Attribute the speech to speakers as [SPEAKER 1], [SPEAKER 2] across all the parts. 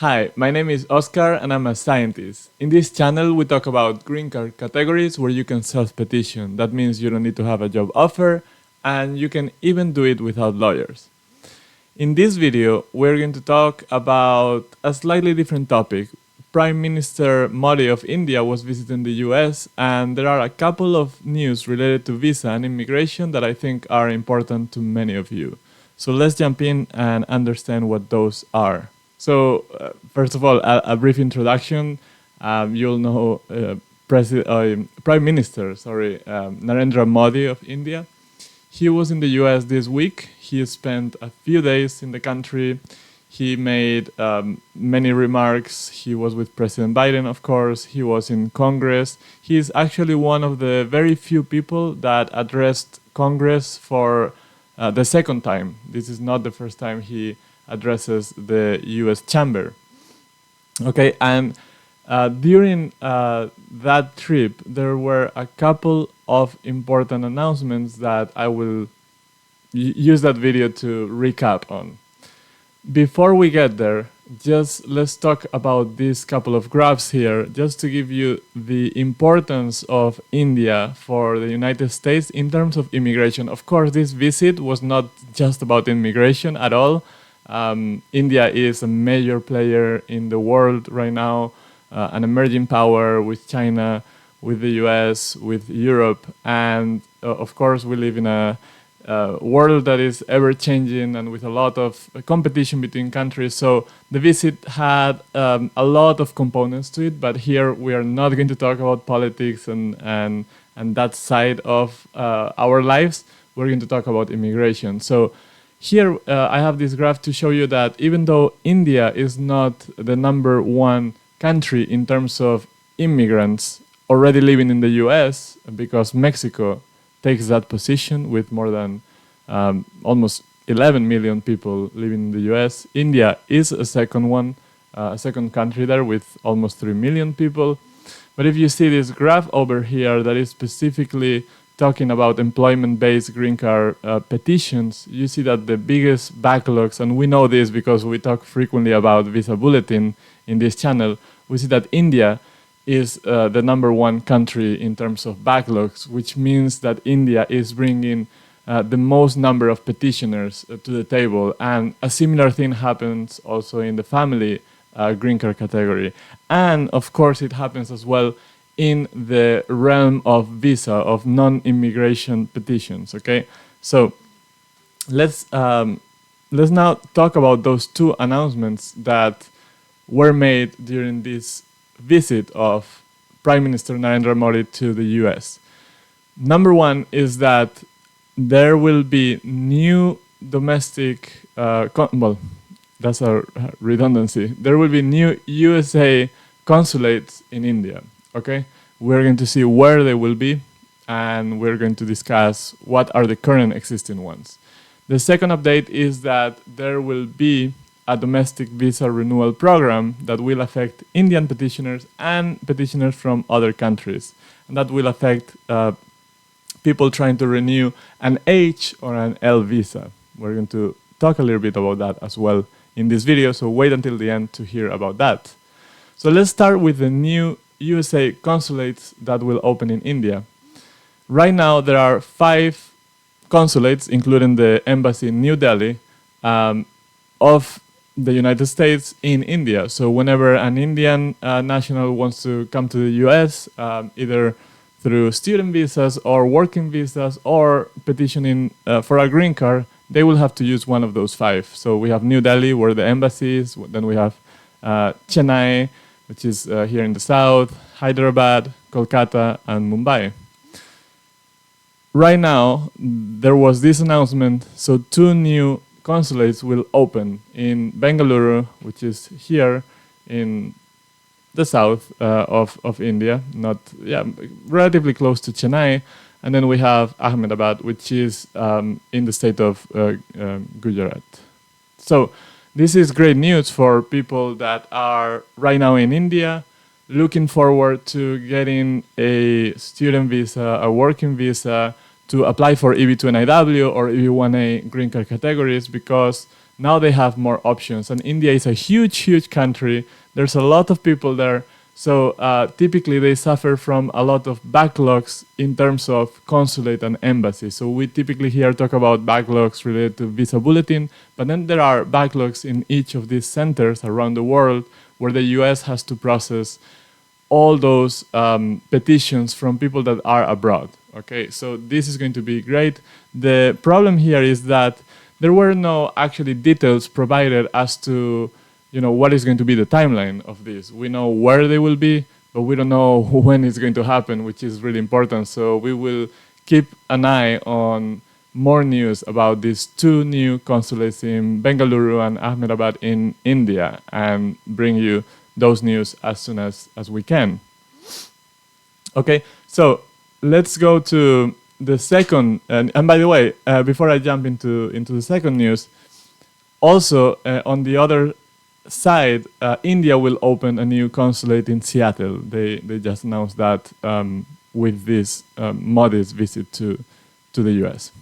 [SPEAKER 1] Hi, my name is Oscar and I'm a scientist. In this channel, we talk about green card categories where you can self-petition. That means you don't need to have a job offer and you can even do it without lawyers. In this video, we're going to talk about a slightly different topic. Prime Minister Modi of India was visiting the US and there are a couple of news related to visa and immigration that I think are important to many of you. So let's jump in and understand what those are. So, first of all, a brief introduction. You'll know Prime Minister, Narendra Modi of India. He was in the US this week. He spent a few days in the country. He made many remarks. He was with President Biden, of course. He was in Congress. He's actually one of the very few people that addressed Congress for the second time. This is not the first time he addresses the US chamber. Okay, and during that trip, there were a couple of important announcements that I will use that video to recap on. Before we get there, just let's talk about these couple of graphs here, just to give you the importance of India for the United States in terms of immigration. Of course, this visit was not just about immigration at all. India is a major player in the world right now, an emerging power with China, with the US, with Europe, and of course we live in a world that is ever-changing and with a lot of competition between countries. So the visit had a lot of components to it, but here we are not going to talk about politics and that side of our lives. We're going to talk about immigration. So here I have this graph to show you that even though India is not the #1 country in terms of immigrants already living in the US, because Mexico takes that position with more than almost 11 million people living in the US, India is a second country there with almost 3 million people. But if you see this graph over here that is specifically talking about employment-based green card petitions, you see that the biggest backlogs, and we know this because we talk frequently about Visa Bulletin in this channel, we see that India is the #1 country in terms of backlogs, which means that India is bringing the most number of petitioners to the table. And a similar thing happens also in the family green card category. And of course, it happens as well in the realm of visa, of non-immigration petitions, okay? So let's now talk about those two announcements that were made during this visit of Prime Minister Narendra Modi to the US. #1 is that there will be new domestic, well, that's a redundancy. There will be new USA consulates in India. Okay, we're going to see where they will be, and we're going to discuss what are the current existing ones. The second update is that there will be a domestic visa renewal program that will affect Indian petitioners and petitioners from other countries. And that will affect people trying to renew an H or an L visa. We're going to talk a little bit about that as well in this video, so wait until the end to hear about that. So let's start with the new USA consulates that will open in India. Right now, there are 5 consulates, including the embassy in New Delhi, of the United States in India. So whenever an Indian national wants to come to the US, either through student visas or working visas or petitioning for a green card, they will have to use one of those 5. So we have New Delhi, where the embassy is. Then we have Chennai, which is here in the south, Hyderabad, Kolkata, and Mumbai. Right now, there was this announcement, so 2 new consulates will open in Bengaluru, which is here in the south of India, relatively close to Chennai. And then we have Ahmedabad, which is in the state of Gujarat. So this is great news for people that are right now in India, looking forward to getting a student visa, a working visa, to apply for EB2 NIW or EB-1A green card categories, because now they have more options. And India is a huge country. There's a lot of people there. So typically they suffer from a lot of backlogs in terms of consulate and embassy. So we typically here talk about backlogs related to visa bulletin, but then there are backlogs in each of these centers around the world where the US has to process all those petitions from people that are abroad. Okay, so this is going to be great. The problem here is that there were no actually details provided as to what is going to be the timeline of this. We know where they will be, but we don't know when it's going to happen, which is really important. So we will keep an eye on more news about these two new consulates in Bengaluru and Ahmedabad in India and bring you those news as soon as we can. Okay, so let's go to the second, and by the way, before I jump into the second news, also on the other side, India will open a new consulate in Seattle. They just announced that with this Modi's visit to the US.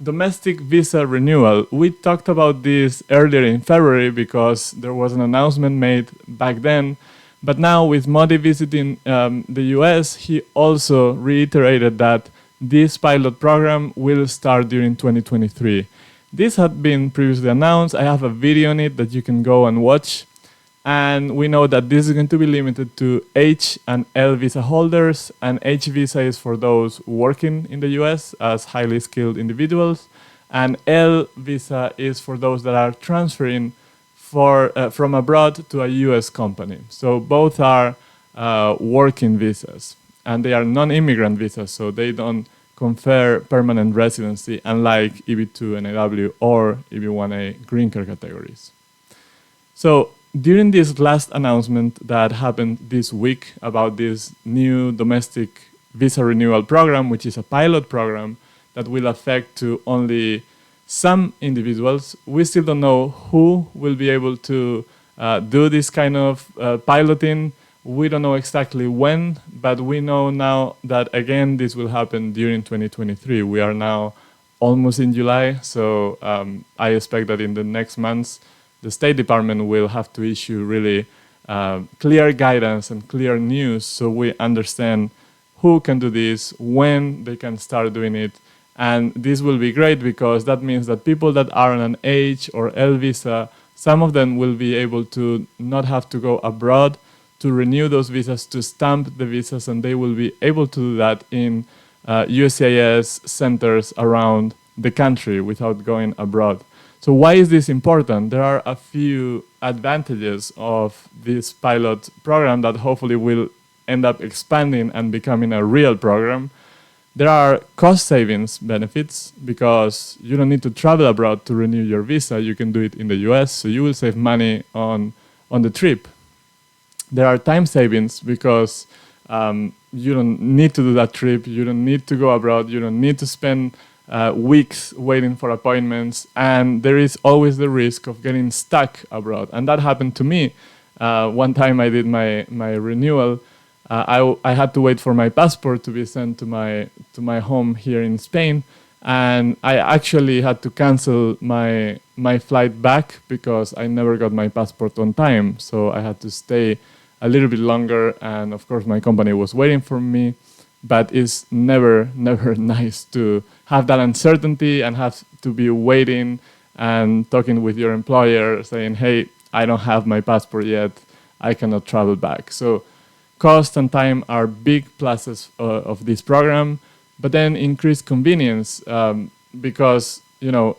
[SPEAKER 1] Domestic visa renewal. We talked about this earlier in February because there was an announcement made back then. But now with Modi visiting the US, he also reiterated that this pilot program will start during 2023. This had been previously announced. I have a video on it that you can go and watch. And we know that this is going to be limited to H and L visa holders. And H visa is for those working in the US as highly skilled individuals. And L visa is for those that are transferring from abroad to a US company. So both are working visas. And they are non-immigrant visas, so they don't confer permanent residency, unlike EB2 NIW or EB-1A green card categories. So during this last announcement that happened this week about this new domestic visa renewal program, which is a pilot program that will affect to only some individuals, we still don't know who will be able to do this kind of piloting. We don't know exactly when, but we know now that, again, this will happen during 2023. We are now almost in July, so I expect that in the next months, the State Department will have to issue really clear guidance and clear news so we understand who can do this, when they can start doing it. And this will be great because that means that people that are on an H or L visa, some of them will be able to not have to go abroad to renew those visas, to stamp the visas, and they will be able to do that in USCIS centers around the country without going abroad. So why is this important? There are a few advantages of this pilot program that hopefully will end up expanding and becoming a real program. There are cost savings benefits because you don't need to travel abroad to renew your visa. You can do it in the US, so you will save money on the trip. There are time savings because you don't need to do that trip. You don't need to go abroad. You don't need to spend weeks waiting for appointments. And there is always the risk of getting stuck abroad. And that happened to me. One time I did my renewal. I had to wait for my passport to be sent to my home here in Spain. And I actually had to cancel my flight back because I never got my passport on time. So I had to stay a little bit longer, and of course my company was waiting for me, but it's never nice to have that uncertainty and have to be waiting and talking with your employer saying, hey, I don't have my passport yet, I cannot travel back. So cost and time are big pluses of this program, but then increased convenience because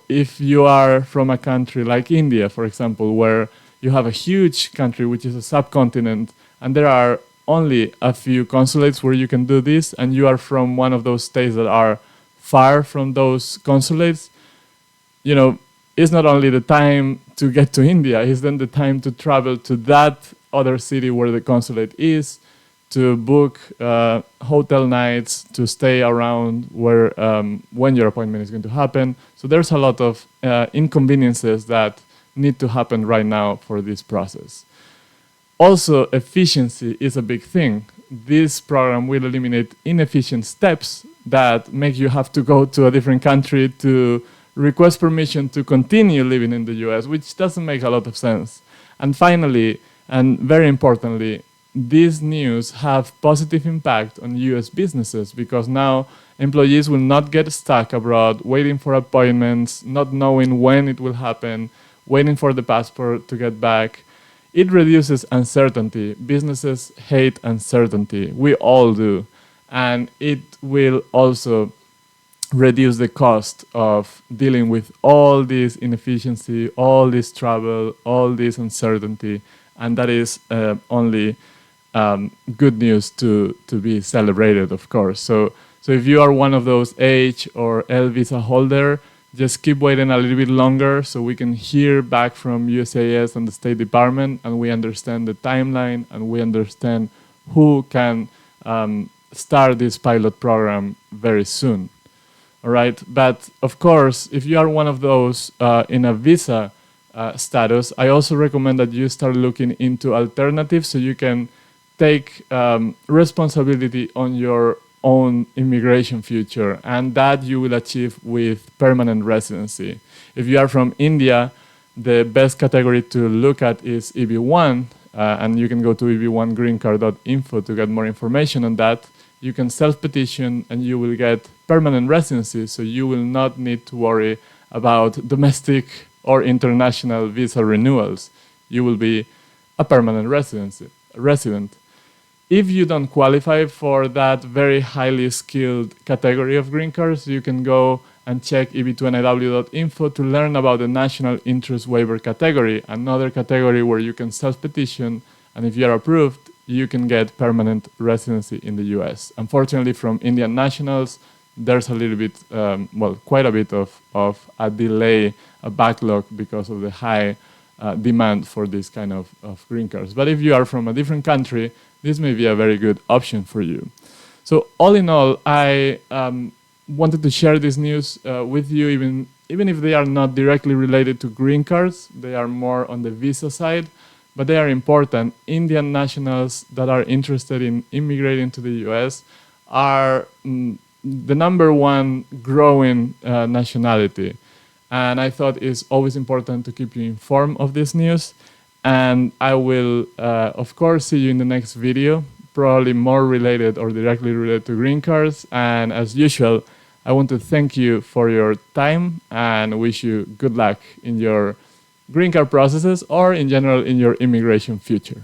[SPEAKER 1] if you are from a country like India, for example, where you have a huge country, which is a subcontinent, and there are only a few consulates where you can do this, and you are from one of those states that are far from those consulates, it's not only the time to get to India, it's then the time to travel to that other city where the consulate is, to book hotel nights, to stay around where when your appointment is going to happen. So there's a lot of inconveniences that need to happen right now for this process. Also, efficiency is a big thing. This program will eliminate inefficient steps that make you have to go to a different country to request permission to continue living in the US, which doesn't make a lot of sense. And finally, and very importantly, these news have positive impact on US businesses, because now employees will not get stuck abroad waiting for appointments, not knowing when it will happen, waiting for the passport to get back. It reduces uncertainty. Businesses hate uncertainty. We all do. And it will also reduce the cost of dealing with all this inefficiency, all this trouble, all this uncertainty. And that is only good news to be celebrated, of course. So if you are one of those H or L visa holder, just keep waiting a little bit longer so we can hear back from USCIS and the State Department, and we understand the timeline, and we understand who can start this pilot program very soon. All right, but of course, if you are one of those in a visa status, I also recommend that you start looking into alternatives so you can take responsibility on your own immigration future, and that you will achieve with permanent residency. If you are from India, the best category to look at is EB1, and you can go to eb1greencard.info to get more information on that. You can self-petition and you will get permanent residency, so you will not need to worry about domestic or international visa renewals. You will be a permanent resident. If you don't qualify for that very highly skilled category of green cards, you can go and check EB2NIW.info to learn about the National Interest Waiver category, another category where you can self-petition, and if you are approved, you can get permanent residency in the US. Unfortunately, from Indian nationals, there's a little bit, quite a bit of a delay, a backlog, because of the high demand for this kind of green cards. But if you are from a different country, this may be a very good option for you. So all in all, I wanted to share this news with you, even if they are not directly related to green cards. They are more on the visa side, but they are important. Indian nationals that are interested in immigrating to the US are the #1 growing nationality. And I thought it's always important to keep you informed of this news. And I will, of course, see you in the next video, probably more related or directly related to green cards. And as usual, I want to thank you for your time and wish you good luck in your green card processes, or in general in your immigration future.